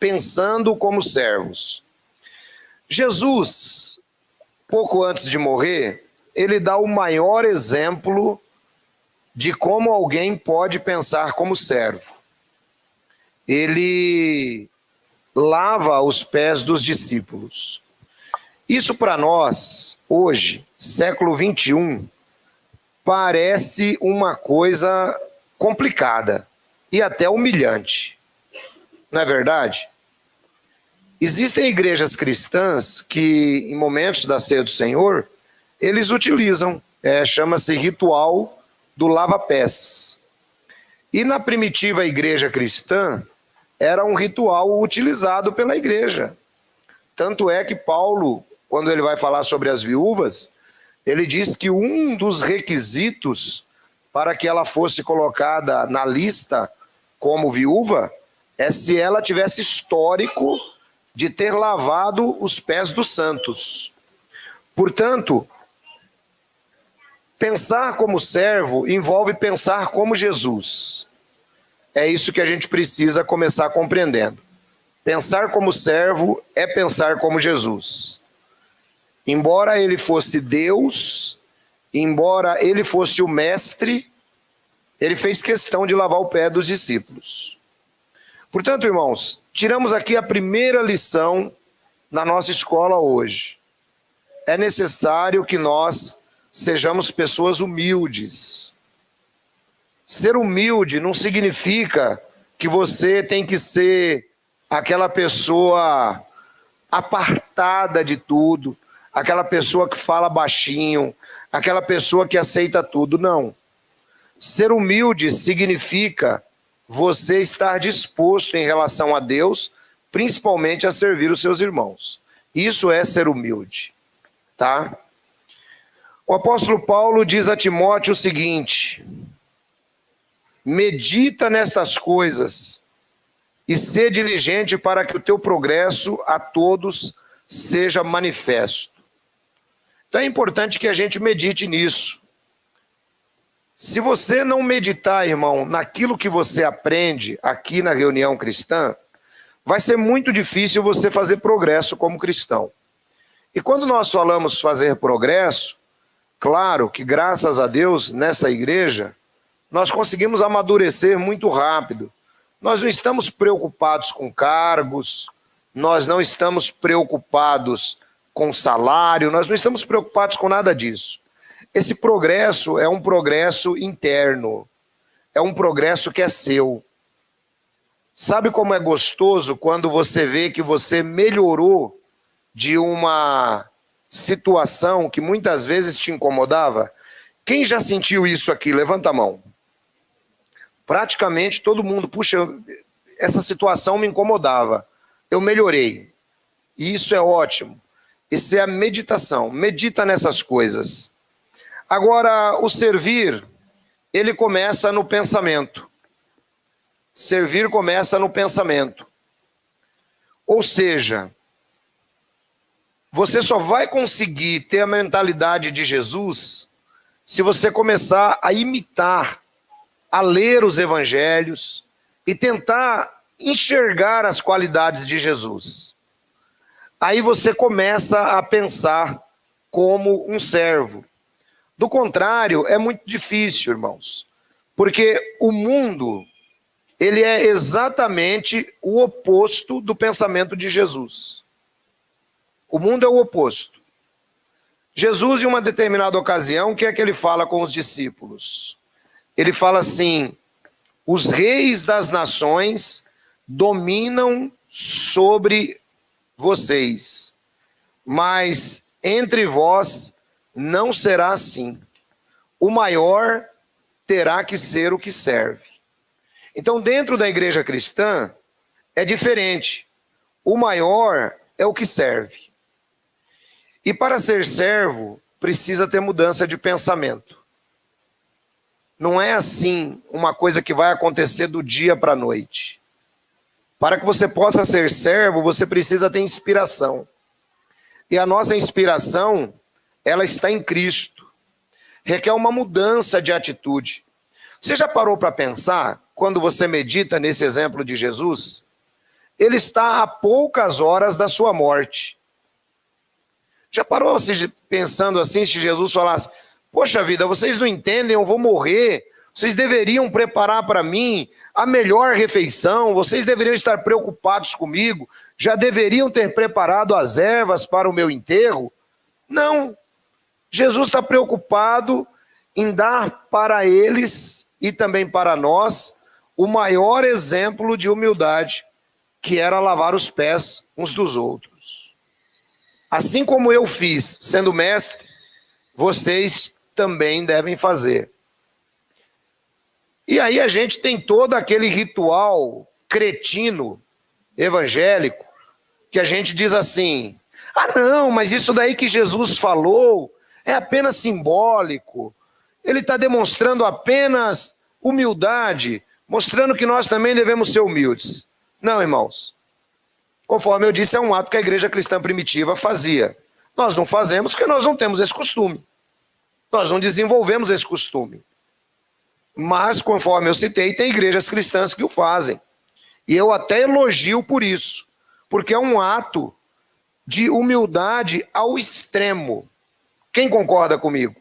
pensando como servos. Jesus, pouco antes de morrer, ele dá o maior exemplo de como alguém pode pensar como servo. Ele lava os pés dos discípulos. Isso para nós, hoje, século 21, parece uma coisa complicada e até humilhante. Não é verdade? Existem igrejas cristãs que, em momentos da ceia do Senhor, eles utilizam, chama-se ritual do lava-pés. E na primitiva igreja cristã, era um ritual utilizado pela igreja. Tanto é que Paulo, quando ele vai falar sobre as viúvas, ele diz que um dos requisitos para que ela fosse colocada na lista como viúva é se ela tivesse histórico de ter lavado os pés dos santos. Portanto, pensar como servo envolve pensar como Jesus. É isso que a gente precisa começar compreendendo. Pensar como servo é pensar como Jesus. Embora ele fosse Deus, embora ele fosse o mestre, ele fez questão de lavar o pé dos discípulos. Portanto, irmãos, tiramos aqui a primeira lição na nossa escola hoje. É necessário que nós sejamos pessoas humildes. Ser humilde não significa que você tem que ser aquela pessoa apartada de tudo, aquela pessoa que fala baixinho, aquela pessoa que aceita tudo. Não. Ser humilde significa você estar disposto em relação a Deus, principalmente a servir os seus irmãos. Isso é ser humilde, tá? O apóstolo Paulo diz a Timóteo o seguinte: medita nestas coisas e sê diligente para que o teu progresso a todos seja manifesto. Então é importante que a gente medite nisso. Se você não meditar, irmão, naquilo que você aprende aqui na reunião cristã, vai ser muito difícil você fazer progresso como cristão. E quando nós falamos fazer progresso, claro que graças a Deus, nessa igreja, nós conseguimos amadurecer muito rápido. Nós não estamos preocupados com cargos, nós não estamos preocupados com salário, nós não estamos preocupados com nada disso. Esse progresso é um progresso interno, é um progresso que é seu. Sabe como é gostoso quando você vê que você melhorou de uma situação que muitas vezes te incomodava? Quem já sentiu isso aqui? Levanta a mão. Praticamente todo mundo, puxa, essa situação me incomodava, eu melhorei. E isso é ótimo. Isso é a meditação, medita nessas coisas. Agora, o servir, ele começa no pensamento. Servir começa no pensamento. Ou seja, você só vai conseguir ter a mentalidade de Jesus se você começar a imitar, a ler os evangelhos e tentar enxergar as qualidades de Jesus. Aí você começa a pensar como um servo. Do contrário, é muito difícil, irmãos, porque o mundo, ele é exatamente o oposto do pensamento de Jesus. O mundo é o oposto. Jesus, em uma determinada ocasião, o que é que ele fala com os discípulos? Ele fala assim: os reis das nações dominam sobre vocês, mas entre vós não será assim. O maior terá que ser o que serve. Então, dentro da igreja cristã, é diferente. O maior é o que serve. E para ser servo, precisa ter mudança de pensamento. Não é assim uma coisa que vai acontecer do dia para a noite. Para que você possa ser servo, você precisa ter inspiração. E a nossa inspiração, ela está em Cristo. Requer uma mudança de atitude. Você já parou para pensar, quando você medita nesse exemplo de Jesus? ele está a poucas horas da sua morte. Já parou você pensando assim, se Jesus falasse, poxa vida, vocês não entendem, eu vou morrer, vocês deveriam preparar para mim a melhor refeição, vocês deveriam estar preocupados comigo, já deveriam ter preparado as ervas para o meu enterro? Não. Jesus está preocupado em dar para eles e também para nós o maior exemplo de humildade, que era lavar os pés uns dos outros. Assim como eu fiz, sendo mestre, vocês também devem fazer. E aí a gente tem todo aquele ritual cretino, evangélico, que a gente diz assim, ah não, mas isso daí que Jesus falou é apenas simbólico, ele está demonstrando apenas humildade, mostrando que nós também devemos ser humildes. Não, irmãos. Conforme eu disse, é um ato que a igreja cristã primitiva fazia. Nós não fazemos porque nós não temos esse costume. Nós não desenvolvemos esse costume. Mas, conforme eu citei, tem igrejas cristãs que o fazem. E eu até elogio por isso. Porque é um ato de humildade ao extremo. Quem concorda comigo?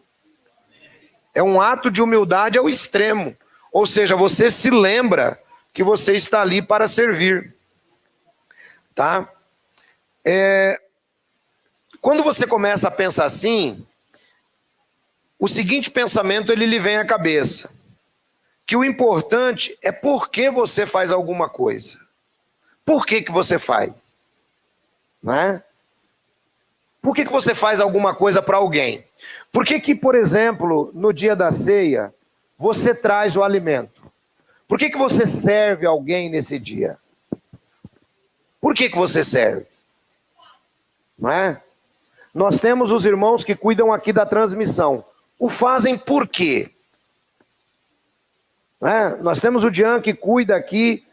É um ato de humildade ao extremo. Ou seja, você se lembra que você está ali para servir. Tá? Quando você começa a pensar assim, o seguinte pensamento ele lhe vem à cabeça. Que o importante é por que você faz alguma coisa. Por que você faz? Não é? Por que você faz alguma coisa para alguém? Por que, por exemplo, no dia da ceia, você traz o alimento? Por que você serve alguém nesse dia? Por que você serve? Não é? Nós temos os irmãos que cuidam aqui da transmissão. O fazem por quê? Não é? Nós temos o Jean que cuida aqui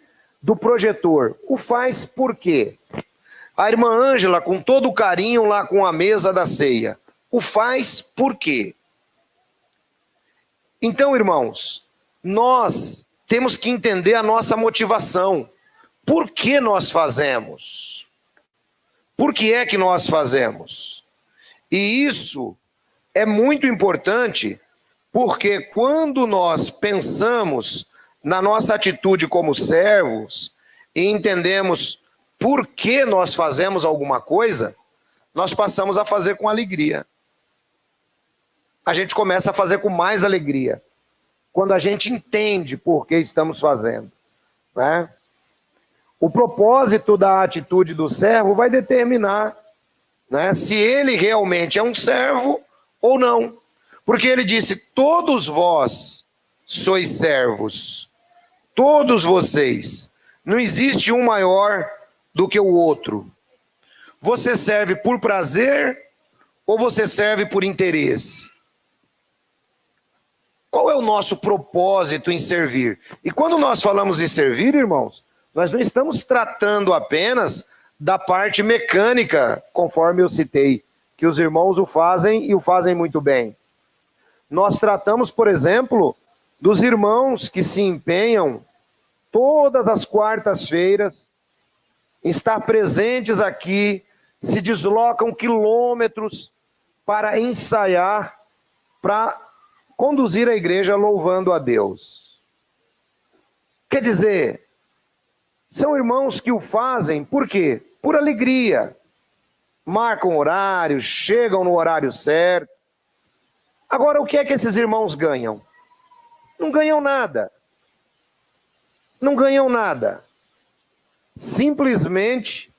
do projetor. O faz por quê? A irmã Ângela, com todo o carinho lá com a mesa da ceia. O faz por quê? Então, irmãos, nós temos que entender a nossa motivação. Por que nós fazemos? Por que é que nós fazemos? E isso é muito importante, porque quando nós pensamos na nossa atitude como servos e entendemos por que nós fazemos alguma coisa, nós passamos a fazer com alegria. A gente começa a fazer com mais alegria, quando a gente entende por que estamos fazendo, né? O propósito da atitude do servo vai determinar, né, se ele realmente é um servo ou não. Porque ele disse, todos vós sois servos, todos vocês, não existe um maior do que o outro. Você serve por prazer ou você serve por interesse? Qual é o nosso propósito em servir? E quando nós falamos em servir, irmãos, nós não estamos tratando apenas da parte mecânica, conforme eu citei, que os irmãos o fazem e o fazem muito bem. Nós tratamos, por exemplo, dos irmãos que se empenham todas as quartas-feiras em estar presentes aqui, se deslocam quilômetros para ensaiar, para conduzir a igreja louvando a Deus. Quer dizer, são irmãos que o fazem, por quê? Por alegria. Marcam horário, chegam no horário certo. Agora, o que é que esses irmãos ganham? Não ganham nada. Não ganham nada. Simplesmente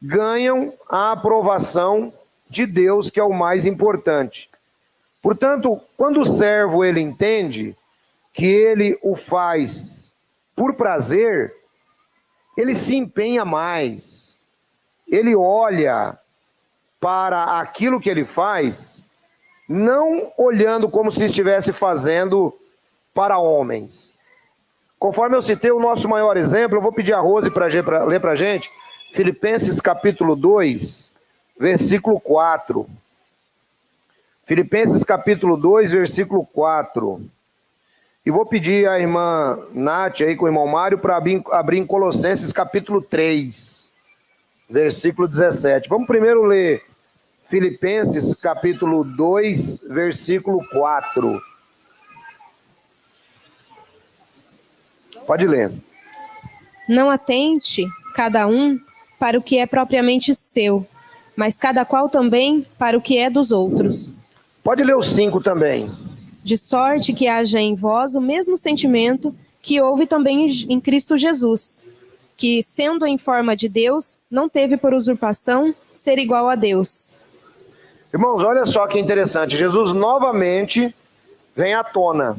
ganham a aprovação de Deus, que é o mais importante. Portanto, quando o servo ele entende que ele o faz por prazer, ele se empenha mais. Ele olha para aquilo que ele faz, não olhando como se estivesse fazendo para homens. Conforme eu citei o nosso maior exemplo, eu vou pedir a Rose para ler para a gente, Filipenses capítulo 2, versículo 4. Filipenses capítulo 2, versículo 4. E vou pedir à irmã Nath aí com o irmão Mário para abrir em Colossenses capítulo 3, versículo 17. Vamos primeiro ler Filipenses capítulo 2, versículo 4. Pode ler. Não atente, cada um, para o que é propriamente seu, mas cada qual também para o que é dos outros. Pode ler o 5 também. De sorte que haja em vós o mesmo sentimento que houve também em Cristo Jesus, que, sendo em forma de Deus, não teve por usurpação ser igual a Deus. Irmãos, olha só que interessante. Jesus novamente vem à tona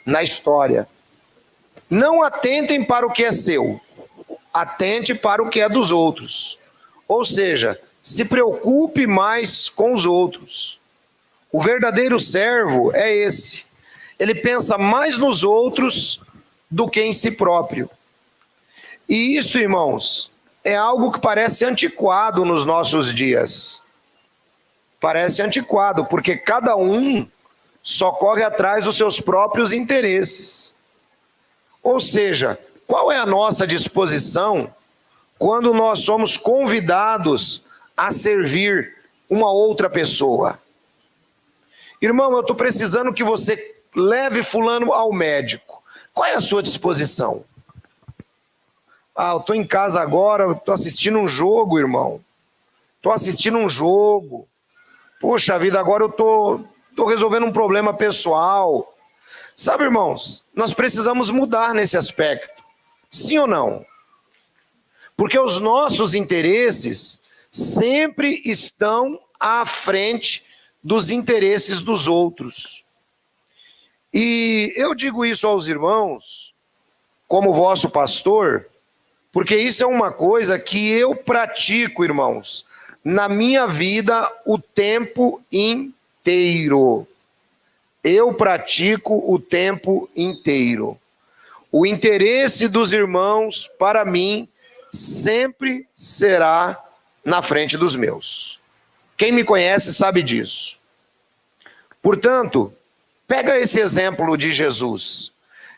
na história. Não atentem para o que é seu, atente para o que é dos outros. Ou seja, se preocupe mais com os outros. O verdadeiro servo é esse. Ele pensa mais nos outros do que em si próprio. E isso, irmãos, é algo que parece antiquado nos nossos dias. Parece antiquado, porque cada um só corre atrás dos seus próprios interesses. Ou seja, qual é a nossa disposição quando nós somos convidados a servir uma outra pessoa? Irmão, eu estou precisando que você leve fulano ao médico. Qual é a sua disposição? Eu estou em casa agora, estou assistindo um jogo, irmão. Estou assistindo um jogo. Poxa vida, agora eu estou resolvendo um problema pessoal. Sabe, irmãos, nós precisamos mudar nesse aspecto. Sim ou não? Porque os nossos interesses sempre estão à frente dos interesses dos outros. E eu digo isso aos irmãos, como vosso pastor, porque isso é uma coisa que eu pratico, irmãos, na minha vida o tempo inteiro. Eu pratico o tempo inteiro. O interesse dos irmãos, para mim, sempre será na frente dos meus. Quem me conhece sabe disso. Portanto, pega esse exemplo de Jesus.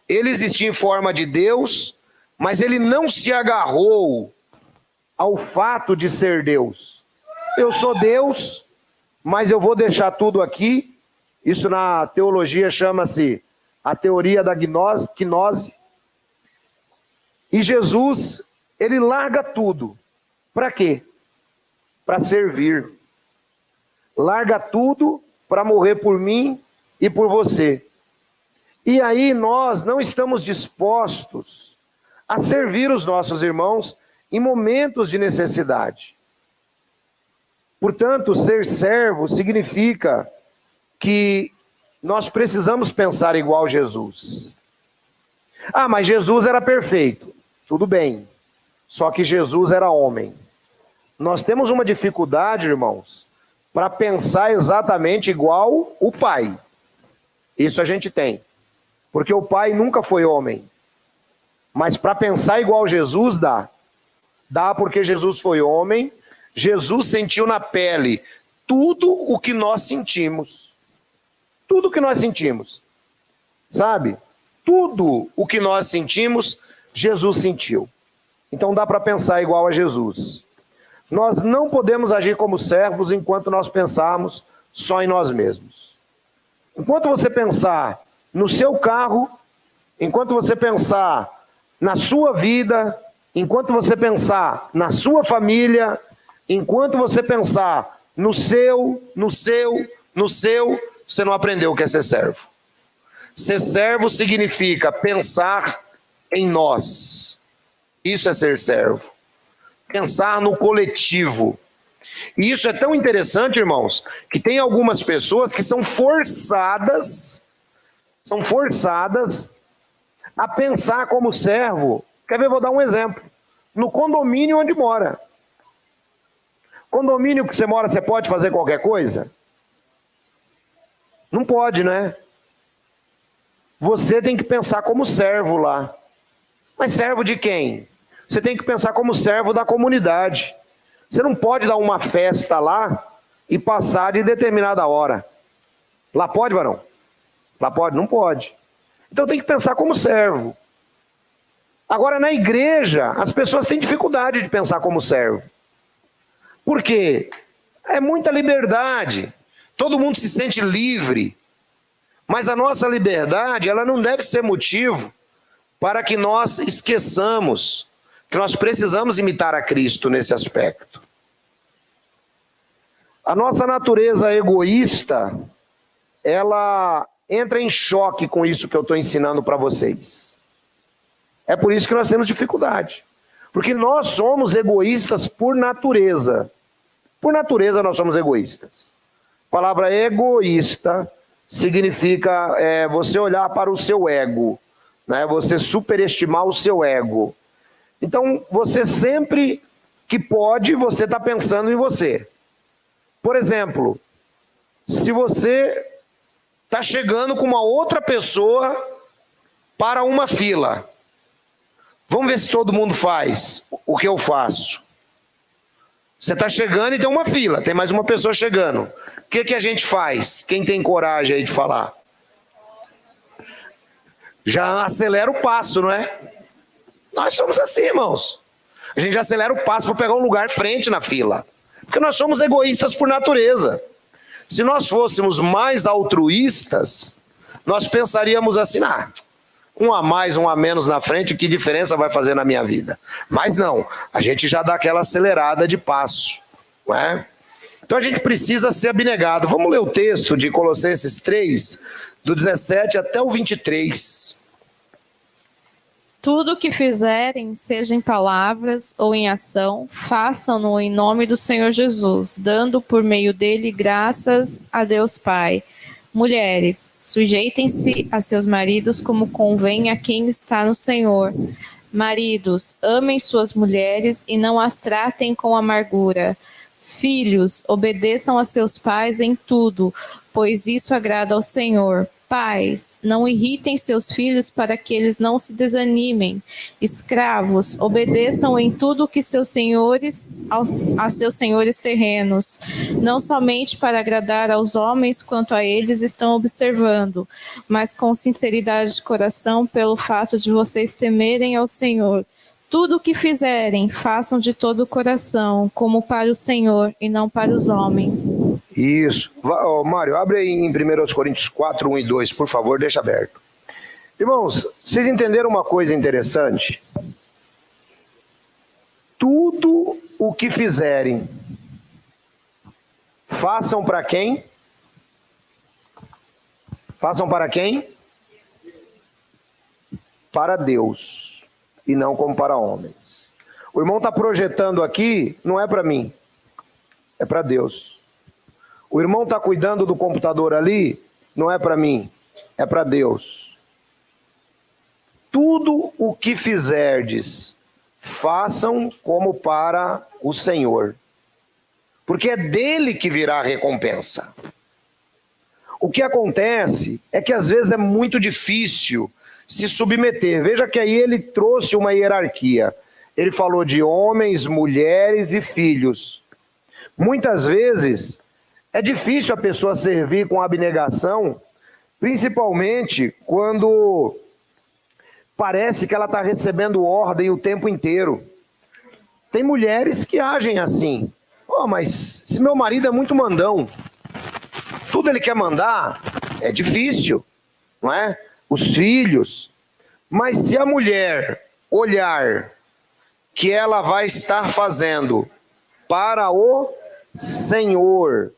Ele existia em forma de Deus, mas ele não se agarrou ao fato de ser Deus. Eu sou Deus, mas eu vou deixar tudo aqui. Isso na teologia chama-se a teoria da gnose. E Jesus, ele larga tudo. Para quê? Para servir. Larga tudo para morrer por mim e por você. E aí nós não estamos dispostos a servir os nossos irmãos em momentos de necessidade. Portanto, ser servo significa que nós precisamos pensar igual Jesus. Mas Jesus era perfeito. Tudo bem. Só que Jesus era homem. Nós temos uma dificuldade, irmãos, para pensar exatamente igual o Pai. Isso a gente tem. Porque o Pai nunca foi homem. Mas para pensar igual Jesus dá. Dá porque Jesus foi homem. Jesus sentiu na pele tudo o que nós sentimos. Tudo o que nós sentimos. Sabe? Tudo o que nós sentimos, Jesus sentiu. Então dá para pensar igual a Jesus. Nós não podemos agir como servos enquanto nós pensarmos só em nós mesmos. Enquanto você pensar no seu carro, enquanto você pensar na sua vida, enquanto você pensar na sua família, enquanto você pensar no seu, você não aprendeu o que é ser servo. Ser servo significa pensar em nós. Isso é ser servo. Pensar no coletivo. E isso é tão interessante, irmãos, que tem algumas pessoas que são forçadas a pensar como servo. Quer ver? Vou dar um exemplo. No condomínio onde mora. Condomínio que você mora, você pode fazer qualquer coisa? Não pode, né? Você tem que pensar como servo lá. Mas servo de quem? Você tem que pensar como servo da comunidade. Você não pode dar uma festa lá e passar de determinada hora. Lá pode, varão? Lá pode? Não pode. Então tem que pensar como servo. Agora, na igreja, as pessoas têm dificuldade de pensar como servo. Por quê? É muita liberdade. Todo mundo se sente livre. Mas a nossa liberdade, ela não deve ser motivo para que nós esqueçamos que nós precisamos imitar a Cristo nesse aspecto. A nossa natureza egoísta, ela entra em choque com isso que eu estou ensinando para vocês. É por isso que nós temos dificuldade. Porque nós somos egoístas por natureza. Por natureza nós somos egoístas. A palavra egoísta significa você olhar para o seu ego, né? Você superestimar o seu ego. Então, você sempre que pode, você está pensando em você. Por exemplo, se você está chegando com uma outra pessoa para uma fila, vamos ver se todo mundo faz o que eu faço. Você está chegando e tem uma fila, tem mais uma pessoa chegando. O que a gente faz? Quem tem coragem aí de falar? Já acelera o passo, não é? Nós somos assim, irmãos. A gente já acelera o passo para pegar um lugar frente na fila. Porque nós somos egoístas por natureza. Se nós fôssemos mais altruístas, nós pensaríamos assim, um a mais, um a menos na frente, que diferença vai fazer na minha vida? Mas não, a gente já dá aquela acelerada de passo, não é? Então a gente precisa ser abnegado. Vamos ler o texto de Colossenses 3, do 17 até o 23. Tudo o que fizerem, seja em palavras ou em ação, façam-no em nome do Senhor Jesus, dando por meio dele graças a Deus Pai. Mulheres, sujeitem-se a seus maridos como convém a quem está no Senhor. Maridos, amem suas mulheres e não as tratem com amargura. Filhos, obedeçam a seus pais em tudo, pois isso agrada ao Senhor. Pais, não irritem seus filhos para que eles não se desanimem. Escravos, obedeçam em tudo que seus senhores, a seus senhores terrenos, não somente para agradar aos homens quanto a eles estão observando, mas com sinceridade de coração pelo fato de vocês temerem ao Senhor. Tudo o que fizerem, façam de todo o coração, como para o Senhor e não para os homens. Isso. Mário, abre aí em 1 Coríntios 4, 1 e 2, por favor, deixa aberto. Irmãos, vocês entenderam uma coisa interessante? Tudo o que fizerem, façam para quem? Façam para quem? Para Deus. E não como para homens. O irmão está projetando aqui, não é para mim, é para Deus. O irmão está cuidando do computador ali, não é para mim, é para Deus. Tudo o que fizerdes, façam como para o Senhor, porque é dele que virá a recompensa. O que acontece é que às vezes é muito difícil se submeter. Veja que aí ele trouxe uma hierarquia. Ele falou de homens, mulheres e filhos. Muitas vezes é difícil a pessoa servir com abnegação, principalmente quando parece que ela está recebendo ordem o tempo inteiro. Tem mulheres que agem assim. Mas se meu marido é muito mandão, tudo ele quer mandar, é difícil, não é? Os filhos. Mas se a mulher olhar que ela vai estar fazendo para o Senhor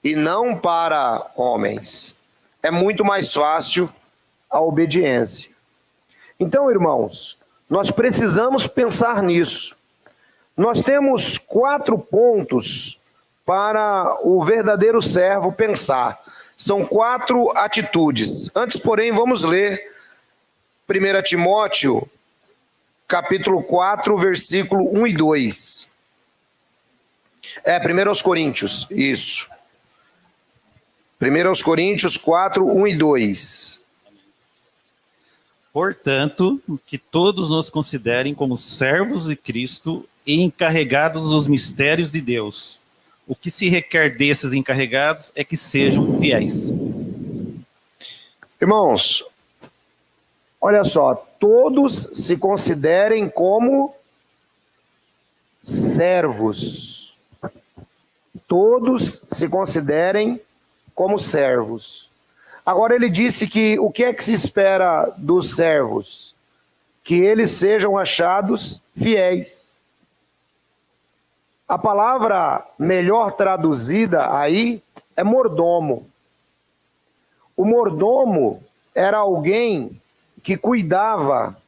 e não para homens, é muito mais fácil a obediência. Então, irmãos, nós precisamos pensar nisso. Nós temos 4 pontos para o verdadeiro servo pensar. São 4 atitudes. Antes, porém, vamos ler 1 Timóteo, capítulo 4, versículo 1 e 2. 1 Coríntios, isso. 1 Coríntios 4, 1 e 2. Portanto, que todos nos considerem como servos de Cristo e encarregados dos mistérios de Deus. O que se requer desses encarregados é que sejam fiéis. Irmãos, Olha só, todos se considerem como servos. Todos se considerem como servos. Agora ele disse que o que é que se espera dos servos? Que eles sejam achados fiéis. A palavra melhor traduzida aí é mordomo. O mordomo era alguém que cuidava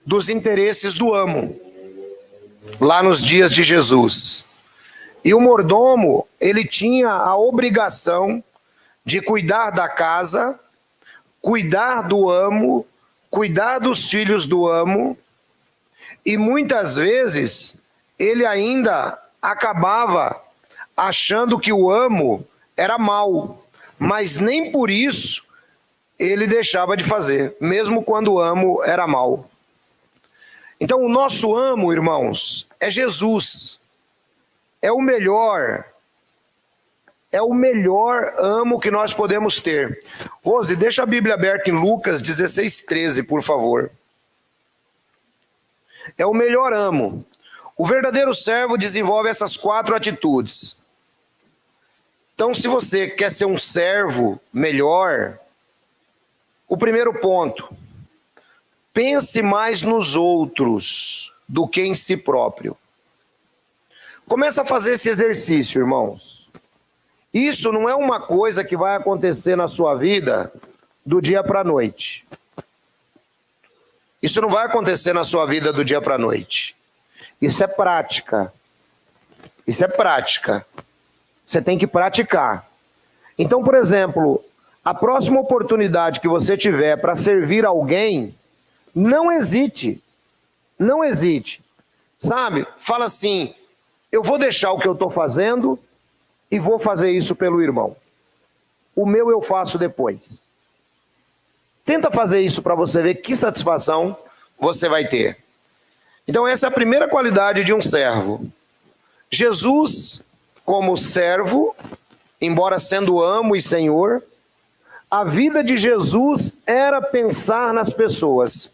dos interesses do amo, lá nos dias de Jesus. E o mordomo, ele tinha a obrigação de cuidar da casa, cuidar do amo, cuidar dos filhos do amo, e muitas vezes ele ainda acabava achando que o amo era mau, mas nem por isso ele deixava de fazer, mesmo quando o amo era mau. Então o nosso amo, irmãos, é Jesus. É o melhor amo que nós podemos ter. Rose, deixa a Bíblia aberta em Lucas 16:13, por favor. É o melhor amo. O verdadeiro servo desenvolve essas 4 atitudes. Então, se você quer ser um servo melhor, o primeiro ponto, pense mais nos outros do que em si próprio. Começa a fazer esse exercício, irmãos. Isso não é uma coisa que vai acontecer na sua vida do dia para a noite. Isso não vai acontecer na sua vida do dia para a noite. Isso é prática. Isso é prática. Você tem que praticar. Então, por exemplo, a próxima oportunidade que você tiver para servir alguém, não hesite. Não hesite. Sabe? Fala assim, eu vou deixar o que eu estou fazendo e vou fazer isso pelo irmão. O meu eu faço depois. Tenta fazer isso para você ver que satisfação você vai ter. Então essa é a primeira qualidade de um servo. Jesus, como servo, embora sendo amo e senhor, a vida de Jesus era pensar nas pessoas.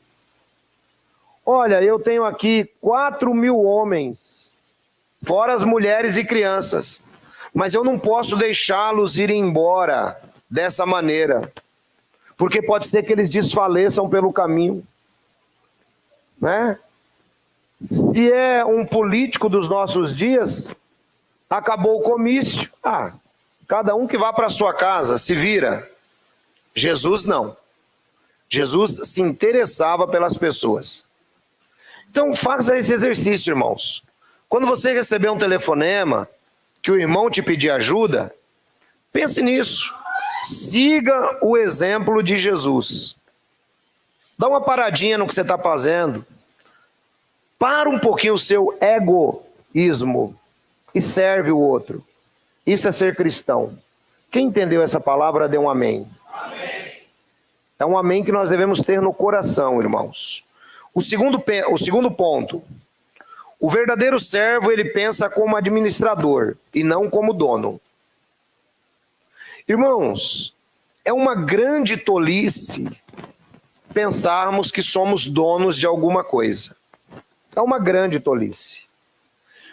Olha, eu tenho aqui 4.000 homens, fora as mulheres e crianças, mas eu não posso deixá-los ir embora dessa maneira, porque pode ser que eles desfaleçam pelo caminho, né? Se é um político dos nossos dias, acabou o comício, cada um que vá para sua casa, se vira. Jesus não. Jesus se interessava pelas pessoas. Então faça esse exercício, irmãos. Quando você receber um telefonema, que o irmão te pedir ajuda, pense nisso. Siga o exemplo de Jesus. Dá uma paradinha no que você está fazendo. Para um pouquinho o seu egoísmo e serve o outro. Isso é ser cristão. Quem entendeu essa palavra, dê um amém. Amém. É um amém que nós devemos ter no coração, irmãos. O segundo ponto. O verdadeiro servo, ele pensa como administrador e não como dono. Irmãos, é uma grande tolice pensarmos que somos donos de alguma coisa. É uma grande tolice.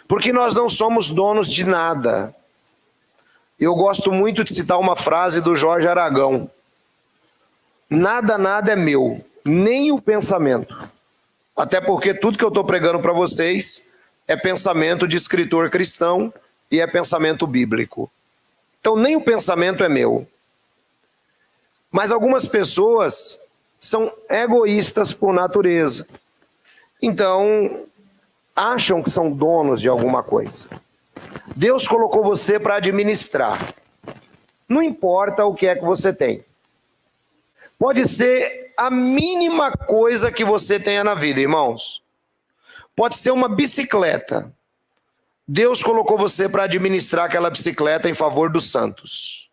Porque nós não somos donos de nada. Eu gosto muito de citar uma frase do Jorge Aragão. Nada, nada é meu, nem o pensamento. Até porque tudo que eu estou pregando para vocês é pensamento de escritor cristão e é pensamento bíblico. Então nem o pensamento é meu. Mas algumas pessoas são egoístas por natureza. Então, acham que são donos de alguma coisa. Deus colocou você para administrar. Não importa o que é que você tem. Pode ser a mínima coisa que você tenha na vida, irmãos. Pode ser uma bicicleta. Deus colocou você para administrar aquela bicicleta em favor dos santos.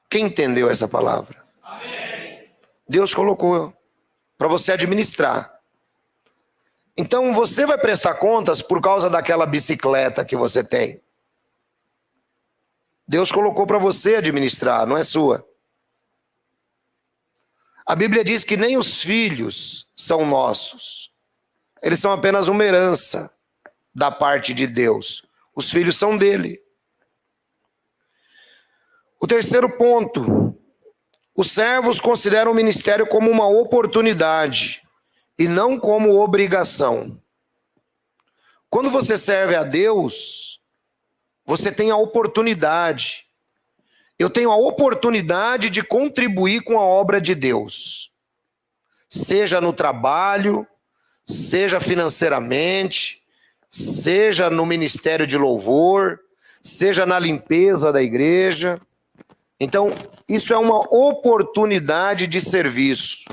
Quem entendeu essa palavra? Amém. Deus colocou para você administrar. Então você vai prestar contas por causa daquela bicicleta que você tem. Deus colocou para você administrar, não é sua. A Bíblia diz que nem os filhos são nossos. Eles são apenas uma herança da parte de Deus. Os filhos são dele. O terceiro ponto. Os servos consideram o ministério como uma oportunidade e não como obrigação. Quando você serve a Deus, você tem a oportunidade. Eu tenho a oportunidade de contribuir com a obra de Deus. Seja no trabalho, seja financeiramente, seja no ministério de louvor, seja na limpeza da igreja. Então, isso é uma oportunidade de serviço.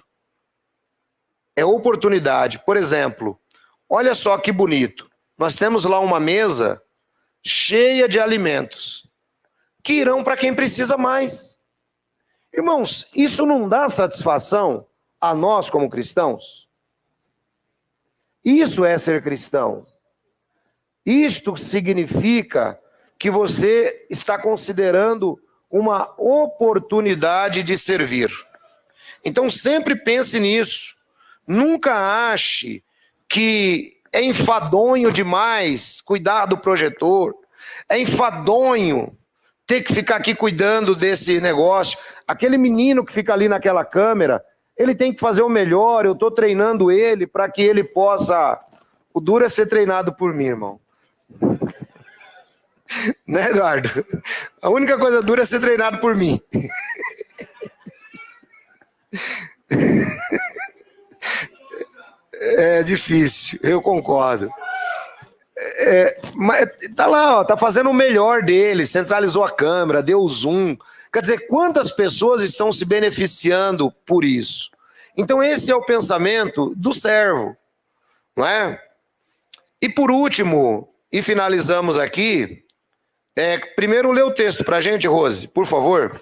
É oportunidade. Por exemplo, olha só que bonito. Nós temos lá uma mesa cheia de alimentos que irão para quem precisa mais. Irmãos, isso não dá satisfação a nós como cristãos? Isso é ser cristão. Isto significa que você está considerando uma oportunidade de servir. Então sempre pense nisso. Nunca ache que é enfadonho demais cuidar do projetor. É enfadonho ter que ficar aqui cuidando desse negócio. Aquele menino que fica ali naquela câmera, ele tem que fazer o melhor. Eu estou treinando ele para que ele possa... O duro é ser treinado por mim, irmão. Né, Eduardo? A única coisa dura é ser treinado por mim. É difícil, eu concordo. Mas tá lá, ó, tá fazendo o melhor dele, centralizou a câmera, deu zoom. Quer dizer, quantas pessoas estão se beneficiando por isso? Então esse é o pensamento do servo, não é? E por último, e finalizamos aqui, primeiro lê o texto para a gente, Rose, por favor.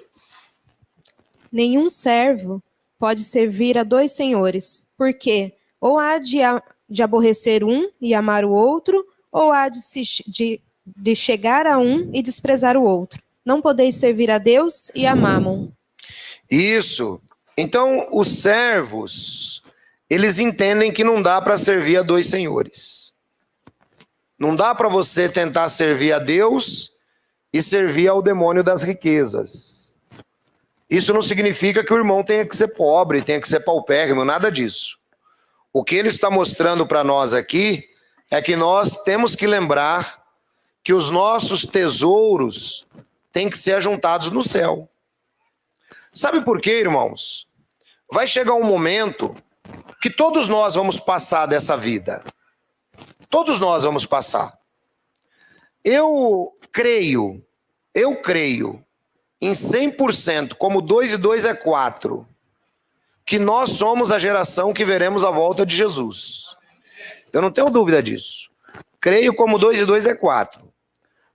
Nenhum servo pode servir a dois senhores, porque ou há de aborrecer um e amar o outro, ou há de chegar a um e desprezar o outro. Não podeis servir a Deus e a Mamon. Isso. Então, os servos, eles entendem que não dá para servir a dois senhores. Não dá para você tentar servir a Deus e servir ao demônio das riquezas. Isso não significa que o irmão tenha que ser pobre, tenha que ser paupérrimo, nada disso. O que ele está mostrando para nós aqui é que nós temos que lembrar que os nossos tesouros têm que ser ajuntados no céu. Sabe por quê, irmãos? Vai chegar um momento que todos nós vamos passar dessa vida. Todos nós vamos passar. Eu creio em 100%, como 2 e 2 é 4, que nós somos a geração que veremos a volta de Jesus. Eu não tenho dúvida disso. Creio como 2 e 2 é 4.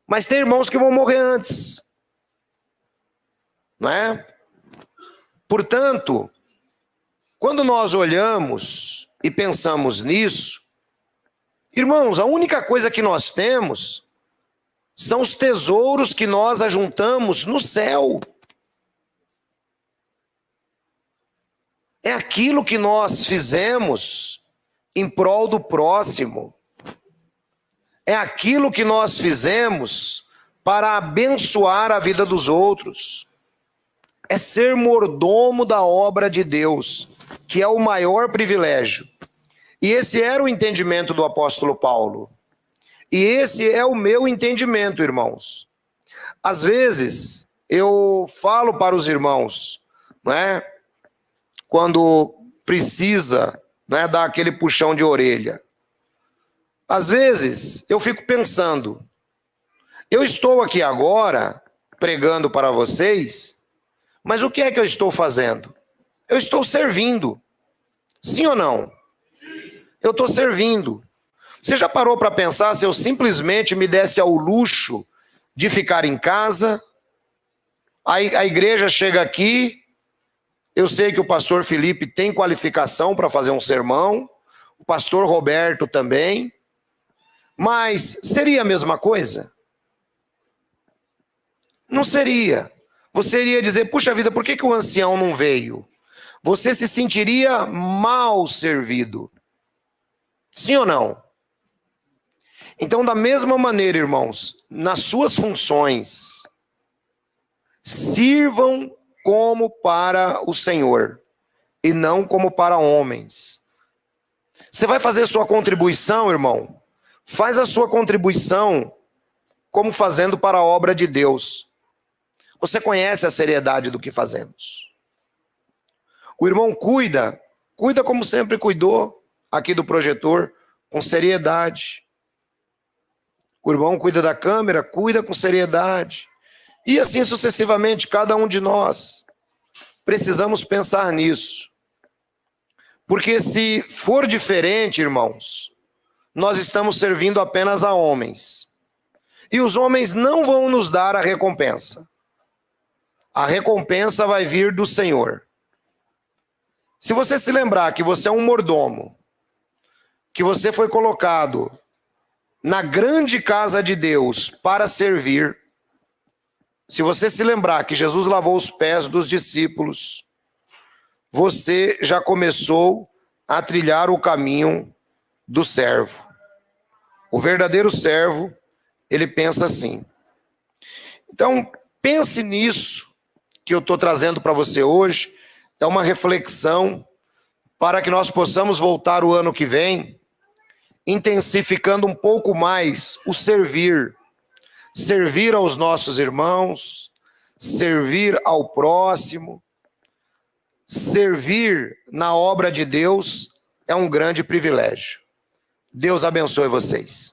Mas tem irmãos que vão morrer antes. Não é? Portanto, quando nós olhamos e pensamos nisso, irmãos, a única coisa que nós temos são os tesouros que nós ajuntamos no céu. É aquilo que nós fizemos em prol do próximo. É aquilo que nós fizemos para abençoar a vida dos outros. É ser mordomo da obra de Deus, que é o maior privilégio. E esse era o entendimento do apóstolo Paulo. E esse é o meu entendimento, irmãos. Às vezes, eu falo para os irmãos, não é? Quando precisa, né, dar aquele puxão de orelha. Às vezes, eu fico pensando, eu estou aqui agora pregando para vocês, mas o que é que eu estou fazendo? Eu estou servindo. Sim ou não? Eu estou servindo. Você já parou para pensar se eu simplesmente me desse ao luxo de ficar em casa? A igreja chega aqui, eu sei que o pastor Felipe tem qualificação para fazer um sermão, o pastor Roberto também, mas seria a mesma coisa? Não seria. Você iria dizer, puxa vida, por que o ancião não veio? você se sentiria mal servido. Sim ou não? Então, da mesma maneira, irmãos, nas suas funções, sirvam como para o Senhor e não como para homens. Você vai fazer sua contribuição, irmão? Faz a sua contribuição como fazendo para a obra de Deus. Você conhece a seriedade do que fazemos. O irmão cuida como sempre cuidou aqui do projetor, com seriedade. O irmão cuida da câmera, cuida com seriedade. E assim sucessivamente, cada um de nós precisamos pensar nisso. Porque se for diferente, irmãos, nós estamos servindo apenas a homens. E os homens não vão nos dar a recompensa. A recompensa vai vir do Senhor. Se você se lembrar que você é um mordomo, que você foi colocado na grande casa de Deus para servir, se você se lembrar que Jesus lavou os pés dos discípulos, você já começou a trilhar o caminho do servo. O verdadeiro servo, ele pensa assim. Então, pense nisso que eu estou trazendo para você hoje. É uma reflexão para que nós possamos voltar o ano que vem intensificando um pouco mais o servir. Servir aos nossos irmãos, servir ao próximo, servir na obra de Deus é um grande privilégio. Deus abençoe vocês.